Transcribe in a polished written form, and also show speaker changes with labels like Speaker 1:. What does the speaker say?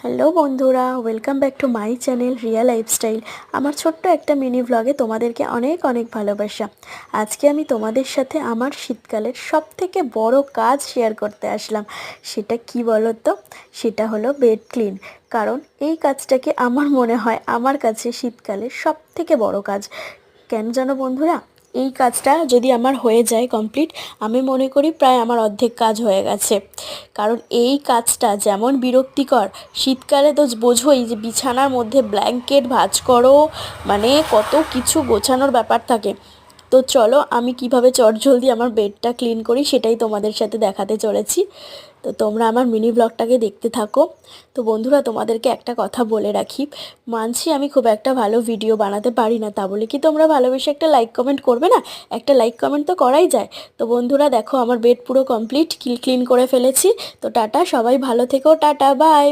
Speaker 1: Hello বন্ধুরা, welcome back to my channel Riya lifestyle. আমার ছোট্ট একটা মিনি ভ্লগে তোমাদেরকে অনেক অনেক ভালোবাসা। আজকে আমি তোমাদের সাথে আমার শীতকালের সব থেকে বড় কাজ শেয়ার করতে আসলাম। সেটা কি বলো তো? সেটা হলো বেড ক্লিন। কারণ এই কাজটাকে আমার মনে হয় আমার কাছে শীতকালের সব থেকে বড় কাজ। কেন জানো বন্ধুরা? এই কাজটা যদি আমার হয়ে যায় কমপ্লিট, আমি মনে করি প্রায় আমার অর্ধেক কাজ হয়ে গেছে। কারণ এই কাজটা যেমন বিরক্তিকর, শীতকালে তো বোঝোই যে বিছানার মধ্যে ব্ল্যাঙ্কেট ভাঁজ করো, মানে কত কিছু গোছানোর ব্যাপার থাকে। তো চলো আমি কিভাবে চটজলদি আমার বেডটা ক্লিন করি সেটাই তোমাদের সাথে দেখাতে চলেছি। তো তোমরা আমার মিনি ব্লগটাকে দেখতে থাকো। তো বন্ধুরা, তোমাদেরকে একটা কথা বলে রাখি, মানছি আমি খুব একটা ভালো ভিডিও বানাতে পারি না, তা বলে কি তোমরা ভালোবেসে একটা লাইক কমেন্ট করবে না? একটা লাইক কমেন্ট তো করাই যায়। তো বন্ধুরা দেখো, আমার বেড পুরো কমপ্লিট ক্লিন করে ফেলেছি। তো টাটা, সবাই ভালো থেকো, টাটা বাই।